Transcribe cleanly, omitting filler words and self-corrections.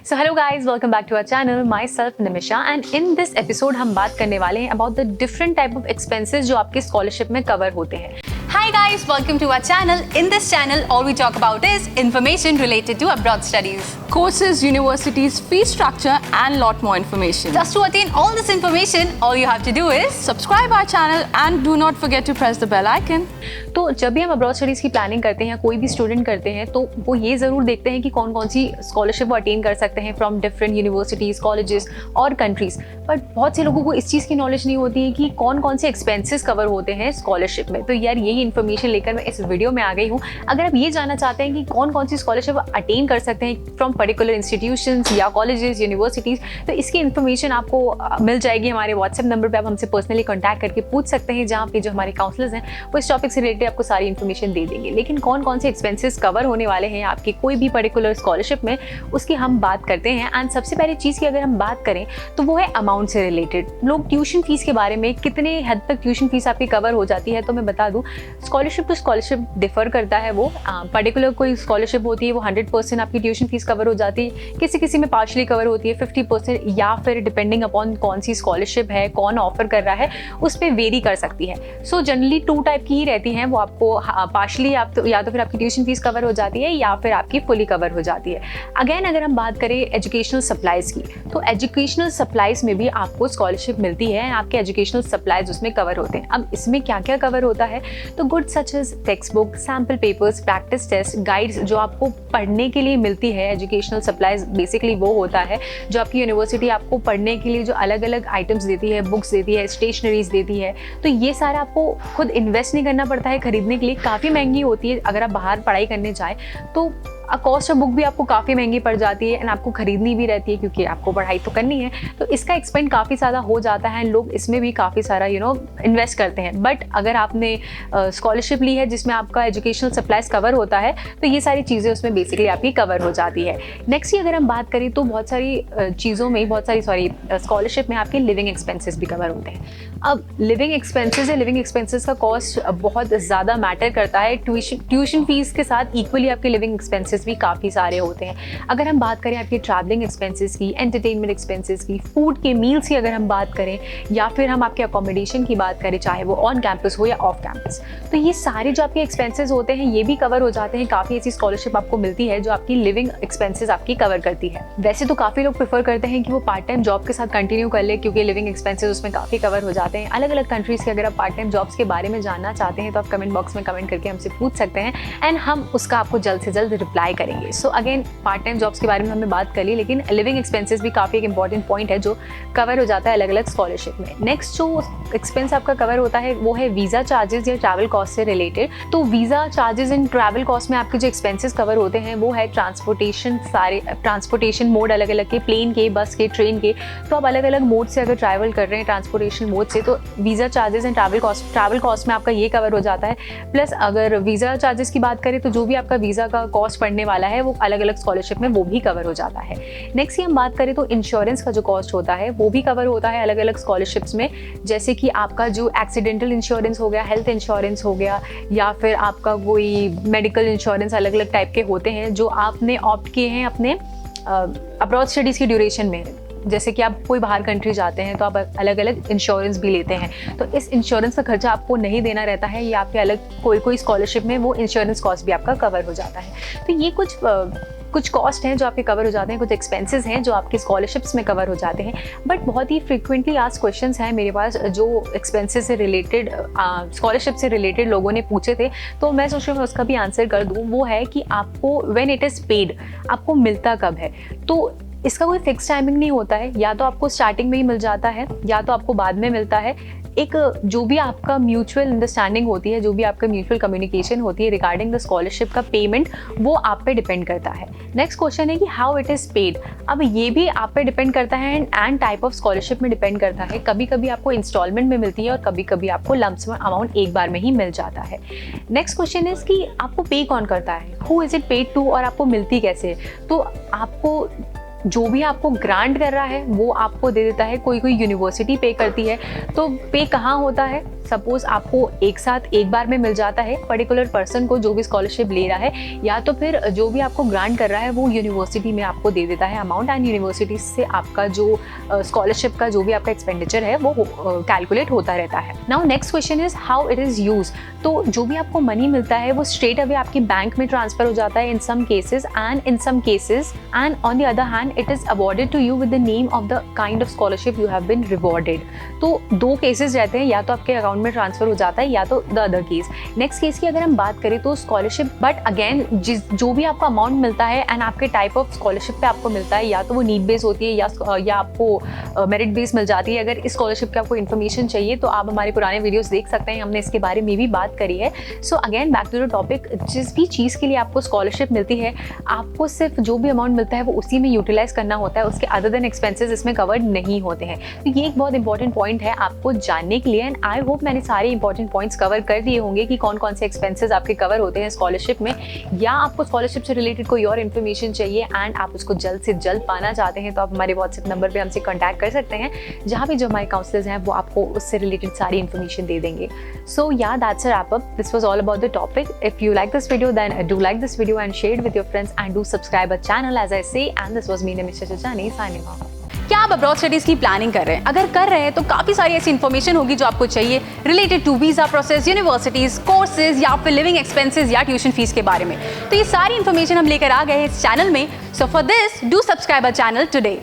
So hello guys, welcome back to our channel. Myself Nimisha and in this episode हम बात करने वाले हैं about the different type of expenses जो आपके scholarship में cover होते हैं. Hi guys, welcome to our channel. In this channel, all we talk about is information related to abroad studies. Courses, universities, fee structure and lot more information. Just to attain all this information, all you have to do is Subscribe our channel and do not forget to press the bell icon. तो जब भी हम abroad studies की planning करते हैं या कोई भी स्टूडेंट करते हैं तो वो ये ज़रूर देखते हैं कि कौन कौन सी स्कॉलरशिप वो अटेन कर सकते हैं फ्रॉम डिफरेंट यूनिवर्सिटीज़, कॉलेजेस और कंट्रीज़. बट बहुत से लोगों को इस चीज़ की नॉलेज नहीं होती है कि कौन कौन से एक्सपेंसेस कवर होते हैं स्कॉलरशिप में. तो यार यही इन्फॉर्मेशन लेकर मैं इस वीडियो में आ गई हूँ. अगर आप ये जानना चाहते हैं कि कौन कौन सी स्कॉलरशिप अटेन कर सकते हैं फ्रॉम पर्टिकुलर इंस्टीट्यूशंस या कॉलेजेस, यूनिवर्सिटीज़, तो इसकी इन्फॉर्मेशन आपको मिल जाएगी हमारे व्हाट्सएप नंबर पर. आप हमसे पर्सनली कॉन्टैक्ट करके पूछ सकते हैं, जहाँ पे जो हमारे काउंसलर्स हैं वो इस टॉपिक से रिलेटेड आपको सारी इन्फॉर्मेशन दे देंगे. लेकिन कौन कौन से एक्सपेंसेस कवर होने वाले हैं आपकी कोई भी पर्टिकुलर स्कॉलरशिप में, उसकी हम बात करते हैं. एंड सबसे पहले चीज़ की अगर हम बात करें तो वो है अमाउंट से रिलेटेड. लोग ट्यूशन फीस के बारे में कितने हद तक ट्यूशन फीस आपकी कवर हो जाती है, तो मैं बता दूं स्कॉलरशिप टू स्कॉलरशिप डिफर करता है. वो पर्टिकुलर कोई स्कॉलरशिप होती है वो 100% आपकी ट्यूशन फीस कवर हो जाती है, किसी किसी में पार्शली कवर होती है 50%, या फिर डिपेंडिंग अपॉन कौन सी स्कॉलरशिप है, कौन ऑफर कर रहा है, उस पर वेरी कर सकती है. सो जनरली 2 टाइप की ही रहती हैं. वो आपको पार्शली आप तो या तो फिर आपकी ट्यूशन फीस कवर हो जाती है या फिर आपकी फुली कवर हो जाती है. अगेन अगर हम बात करें एजुकेशनल सप्लाइज की, तो एजुकेशनल सप्लाइज में भी आपको स्कॉलरशिप मिलती है. आपके एजुकेशनल सप्लाइज उसमें कवर होते हैं. अब इसमें क्या क्या कवर होता है, तो goods such as text book, sample papers, practice test, guides जो आपको पढ़ने के लिए मिलती है. एजुकेशनल सप्लाइज बेसिकली वो होता है जो आपकी यूनिवर्सिटी आपको पढ़ने के लिए जो अलग अलग आइटम्स देती है, बुक्स देती है, स्टेशनरीज देती है. तो ये सारा आपको खुद इन्वेस्ट नहीं करना पड़ता है खरीदने के लिए. काफ़ी महंगी होती है अगर आप बाहर पढ़ाई करने जाएँ तो कॉस्ट ऑफ बुक भी आपको काफ़ी महंगी पड़ जाती है एंड आपको खरीदनी भी रहती है क्योंकि आपको पढ़ाई तो करनी है. तो इसका एक्सपेंड काफ़ी ज़्यादा हो जाता है. लोग इसमें भी काफ़ी सारा इन्वेस्ट करते हैं. बट अगर आपने स्कॉलरशिप ली है जिसमें आपका एजुकेशनल सप्लाइज कवर होता है तो ये सारी चीज़ें उसमें बेसिकली आपकी कवर हो जाती है. नेक्स्ट अगर हम बात करें तो बहुत सारी चीज़ों में स्कॉलरशिप में आपके लिविंग एक्सपेंसेस भी कवर होते हैं. अब लिविंग एक्सपेंसेस का कॉस्ट बहुत ज़्यादा मैटर करता है. ट्यूशन फीस के साथ इक्वली आपके लिविंग एक्सपेंसेस भी काफ़ी सारे होते हैं. अगर हम बात करें आपके ट्रैवलिंग एक्सपेंसेस की, एंटरटेनमेंट एक्सपेंसेस की, फूड के मील्स की अगर हम बात करें, या फिर हम आपके अकोमोडेशन की बात करें चाहे वो ऑन कैंपस हो या ऑफ कैंपस, तो ये सारे जो आपके एक्सपेंसेस होते हैं ये भी कवर हो जाते हैं. काफ़ी ऐसी स्कॉलरशिप आपको मिलती है जो आपकी लिविंग एक्सपेंसेस आपकी कवर करती है. वैसे तो काफ़ी लोग प्रेफर करते हैं कि वो पार्ट टाइम जॉब के साथ कंटिन्यू कर ले क्योंकि लिविंग एक्सपेंसेस उसमें काफ़ी कवर हो जाते हैं. अलग अलग कंट्रीज़ के अगर आप पार्ट टाइम जॉब्स के बारे में जानना चाहते हैं तो आप कमेंट बॉक्स में कमेंट करके हमसे पूछ सकते हैं एंड हम उसका आपको जल्द से जल्द रिप्लाई करेंगे. So again part time jobs के बारे में हमने बात कर ली, लेकिन लिविंग एक्सपेंसेस भी काफ़ी एक इंपॉर्टेंट पॉइंट है जो कवर हो जाता है अलग अलग स्कॉलरशिप में. नेक्स्ट जो एक्सपेंस आपका कवर होता है वो है वीज़ा चार्जेस या ट्रैवल कॉस्ट से रिलेटेड. तो visa charges and travel cost में आपके जो एक्सपेंसेस कवर होते हैं वो है ट्रांसपोर्टेशन मोड अलग अलग के, प्लेन के, बस के, ट्रेन के. तो आप अलग अलग मोड से अगर ट्रैवल कर रहे हैं ट्रांसपोर्टेशन मोड से तो visa charges and travel cost में आपका ये कवर हो जाता है. प्लस अगर वीज़ा चार्जेस की बात करें तो जो भी आपका वीज़ा का कॉस्ट पड़ने वाला है वो अलग अलग स्कॉलरशिप में वो भी कवर हो जाता है. नेक्स्ट ही हम बात करें तो इंश्योरेंस का जो कॉस्ट होता है वो भी कवर होता है अलग अलग स्कॉलरशिप्स में. जैसे कि आपका जो एक्सीडेंटल इंश्योरेंस हो गया, हेल्थ इंश्योरेंस हो गया, या फिर आपका कोई मेडिकल इंश्योरेंस, अलग अलग टाइप के होते हैं जो आपने ऑप्ट किए हैं अपने अब्रॉड स्टडीज़ की ड्यूरेशन में. जैसे कि आप कोई बाहर कंट्री जाते हैं तो आप अलग अलग इंश्योरेंस भी लेते हैं, तो इस इंश्योरेंस का खर्चा आपको नहीं देना रहता है या आपके अलग कोई स्कॉलरशिप में वो इंश्योरेंस कॉस्ट भी आपका कवर हो जाता है. तो ये कुछ कॉस्ट हैं जो आपके कवर हो जाते हैं, कुछ एक्सपेंसेस हैं जो आपके स्कॉलरशिप्स में कवर हो जाते हैं. बट बहुत ही फ्रीक्वेंटली आस्क्ड क्वेश्चंस हैं मेरे पास जो एक्सपेंसेस से रिलेटेड, स्कॉलरशिप से रिलेटेड लोगों ने पूछे थे, तो मैं सोच रही हूँ उसका भी आंसर कर दूँ. वो है कि आपको व्हेन इट इज़ पेड आपको मिलता कब है. तो इसका कोई फिक्स टाइमिंग नहीं होता है, या तो आपको स्टार्टिंग में ही मिल जाता है या तो आपको बाद में मिलता है. एक जो भी आपका म्यूचुअल अंडरस्टैंडिंग होती है, जो भी आपका म्यूचुअल कम्युनिकेशन होती है रिगार्डिंग द स्कॉलरशिप का पेमेंट, वो आप पे डिपेंड करता है. नेक्स्ट क्वेश्चन है कि हाउ इट इज़ पेड. अब ये भी आप पे डिपेंड करता है एंड टाइप ऑफ स्कॉलरशिप में डिपेंड करता है. कभी कभी आपको इंस्टॉलमेंट में मिलती है और कभी कभी आपको लंप सम अमाउंट एक बार में ही मिल जाता है. नेक्स्ट क्वेश्चन इज़ कि आपको पे कौन करता है, who is it paid to, और आपको मिलती कैसे. तो आपको जो भी आपको ग्रांट कर रहा है वो आपको दे देता है. कोई यूनिवर्सिटी पे करती है. तो पे कहाँ होता है, सपोज आपको एक साथ एक बार में मिल जाता है पर्टिकुलर पर्सन को जो भी स्कॉलरशिप ले रहा है, या तो फिर जो भी आपको ग्रांट कर रहा है वो यूनिवर्सिटी में आपको दे देता है अमाउंट, एंड यूनिवर्सिटी से आपका जो स्कॉलरशिप का जो भी आपका एक्सपेंडिचर है वो कैलकुलेट होता रहता है। Now next question is how it is use. तो जो भी आपको मनी मिलता है वो स्ट्रेट अवे आपके बैंक में ट्रांसफर हो जाता है in some cases, and in some cases and on the other hand it is awarded to you with the name of the kind of scholarship you have been rewarded. तो दो cases रहते हैं, या तो आपके अकाउंट में transfer हो जाता है या तो the other case. Next case की अगर हम बात करें तो स्कॉलरशिप, बट अगेन जो भी आपको अमाउंट मिलता है एंड आपके टाइप ऑफ स्कॉलरशिप पे आपको मिलता है, या तो वो नीड बेस होती है या आपको मेरिट बेस मिल जाती है। अगर इस स्कॉलरशिप की आपको इन्फॉर्मेशन चाहिए तो आप हमारे पुराने वीडियोस देख सकते हैं, हमने इसके बारे में भी बात करी है। So again back to the topic, जिस भी चीज़ के लिए आपको स्कॉलरशिप मिलती है आपको सिर्फ जो भी अमाउंट मिलता है वो उसी में यूटिलाइज करना होता है, उसके अदर देन एक्सपेंसेस इसमें कवर्ड नहीं होते हैं। तो ये एक बहुत इंपॉर्टेंट पॉइंट है आपको जानने के लिए, एंड आई होप मैंने सारे इंपॉर्टेंट पॉइंट्स कवर कर दिए होंगे कि कौन कौन से एक्सपेंसेस आपके कवर होते हैं स्कॉलरशिप में, या आपको स्कॉलरशिप से रिलेटेड कोई और इन्फॉर्मेशन चाहिए एंड आप उसको जल्द से जल्द पाना चाहते हैं तो आप हमारे व्हाट्सएप नंबर पर हमसे कॉन्टैक्ट कर सकते हैं, जहाँ भी जो हमारे काउंसलर्स हैं वो आपको उससे रिलेटेड सारी इन्फॉर्मेशन दे देंगे। सो yeah, that's a wrap up. This was all about the topic. If you like this video, then do like this video and share it with your friends, and do subscribe our channel as I say. And this was me, Namisha Chachani, signing off. क्या आप abroad studies की planning कर रहे हैं? अगर कर रहे हैं तो काफ़ी सारी ऐसी इन्फॉर्मेशन होगी जो आपको चाहिए related to visa process, universities, courses या फिर लिविंग एक्सपेंसेस या ट्यूशन फीस के बारे में। तो ये सारी इन्फॉर्मेशन हम लेकर आ गए हैं इस चैनल में। So for this do subscribe our channel today.